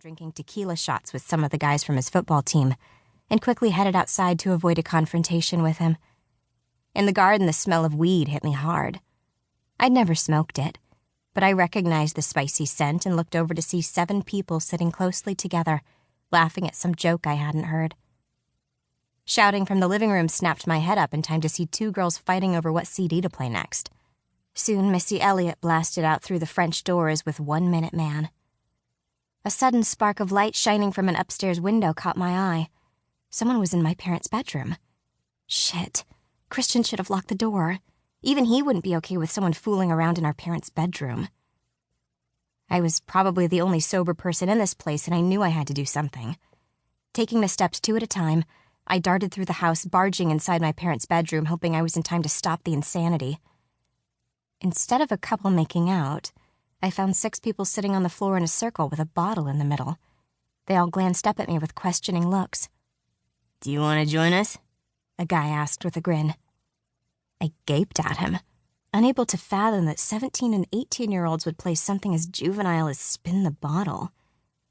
drinking tequila shots with some of the guys from his football team and quickly headed outside to avoid a confrontation with him. In the garden, the smell of weed hit me hard. I'd never smoked it, but I recognized the spicy scent and looked over to see 7 people sitting closely together, laughing at some joke I hadn't heard. Shouting from the living room snapped my head up in time to see 2 girls fighting over what CD to play next. Soon, Missy Elliott blasted out through the French doors with 1 Minute Man. A sudden spark of light shining from an upstairs window caught my eye. Someone was in my parents' bedroom. Shit. Christian should have locked the door. Even he wouldn't be okay with someone fooling around in our parents' bedroom. I was probably the only sober person in this place, and I knew I had to do something. Taking the steps 2 at a time, I darted through the house, barging inside my parents' bedroom, hoping I was in time to stop the insanity. Instead of a couple making out, I found 6 people sitting on the floor in a circle with a bottle in the middle. They all glanced up at me with questioning looks. "Do you want to join us?" a guy asked with a grin. I gaped at him, unable to fathom that 17 and 18-year-olds would play something as juvenile as spin the bottle.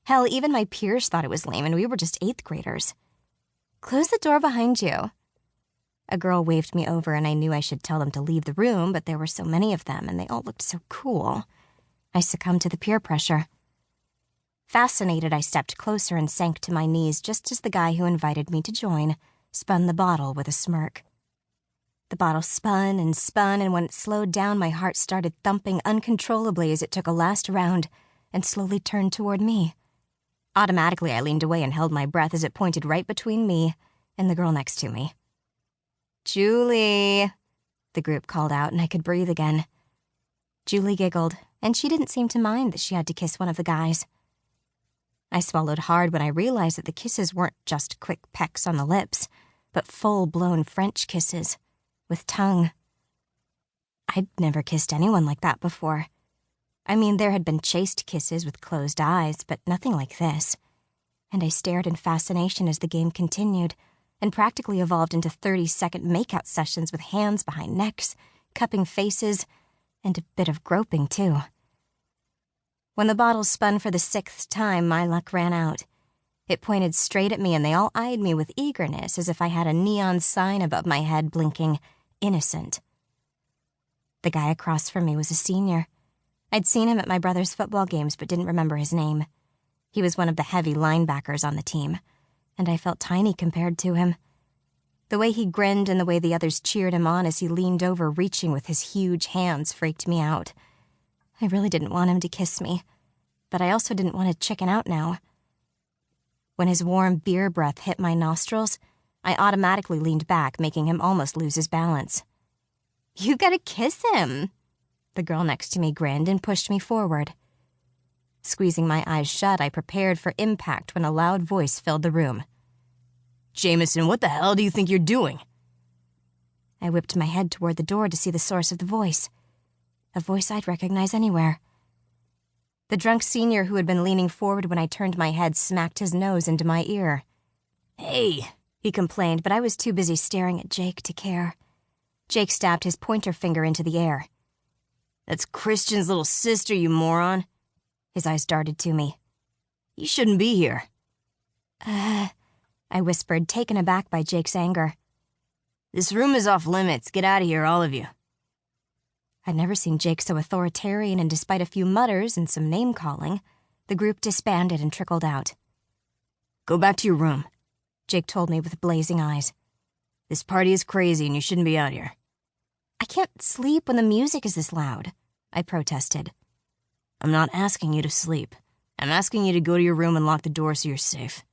Hell, even my peers thought it was lame, and we were just 8th graders. "Close the door behind you." A girl waved me over, and I knew I should tell them to leave the room, but there were so many of them, and they all looked so cool. I succumbed to the peer pressure. Fascinated, I stepped closer and sank to my knees just as the guy who invited me to join spun the bottle with a smirk. The bottle spun, and when it slowed down, my heart started thumping uncontrollably as it took a last round and slowly turned toward me. Automatically, I leaned away and held my breath as it pointed right between me and the girl next to me. "Julie," the group called out, and I could breathe again. Julie giggled, and she didn't seem to mind that she had to kiss one of the guys. I swallowed hard when I realized that the kisses weren't just quick pecks on the lips, but full-blown French kisses, with tongue. I'd never kissed anyone like that before. I mean, there had been chaste kisses with closed eyes, but nothing like this. And I stared in fascination as the game continued, and practically evolved into 30-second makeout sessions with hands behind necks, cupping faces, and a bit of groping, too. When the bottle spun for the 6th time, my luck ran out. It pointed straight at me, and they all eyed me with eagerness as if I had a neon sign above my head blinking, "Innocent." The guy across from me was a senior. I'd seen him at my brother's football games but didn't remember his name. He was one of the heavy linebackers on the team, and I felt tiny compared to him. The way he grinned and the way the others cheered him on as he leaned over, reaching with his huge hands, freaked me out. I really didn't want him to kiss me, but I also didn't want to chicken out now. When his warm beer breath hit my nostrils, I automatically leaned back, making him almost lose his balance. "You gotta kiss him," the girl next to me grinned and pushed me forward. Squeezing my eyes shut, I prepared for impact when a loud voice filled the room. "Jameson, what the hell do you think you're doing?" I whipped my head toward the door to see the source of the voice. A voice I'd recognize anywhere. The drunk senior who had been leaning forward when I turned my head smacked his nose into my ear. "Hey," he complained, but I was too busy staring at Jake to care. Jake stabbed his pointer finger into the air. "That's Christian's little sister, you moron." His eyes darted to me. "You shouldn't be here." I whispered, taken aback by Jake's anger. "This room is off limits. Get out of here, all of you." I'd never seen Jake so authoritarian, and despite a few mutters and some name-calling, the group disbanded and trickled out. "Go back to your room," Jake told me with blazing eyes. "This party is crazy and you shouldn't be out here." "I can't sleep when the music is this loud," I protested. "I'm not asking you to sleep. I'm asking you to go to your room and lock the door so you're safe."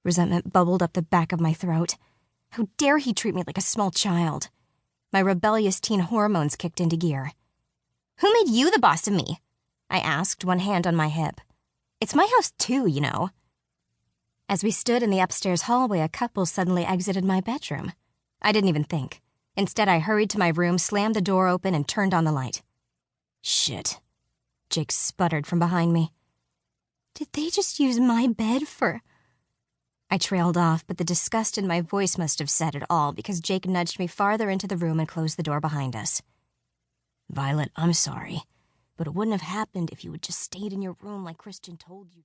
Resentment bubbled up the back of my throat. How dare he treat me like a small child? My rebellious teen hormones kicked into gear. "Who made you the boss of me?" I asked, one hand on my hip. "It's my house too, you know." As we stood in the upstairs hallway, a couple suddenly exited my bedroom. I didn't even think. Instead, I hurried to my room, slammed the door open, and turned on the light. "Shit," Jake sputtered from behind me. "Did they just use my bed for—" I trailed off, but the disgust in my voice must have said it all because Jake nudged me farther into the room and closed the door behind us. "Violet, I'm sorry, but it wouldn't have happened if you had just stayed in your room like Christian told you."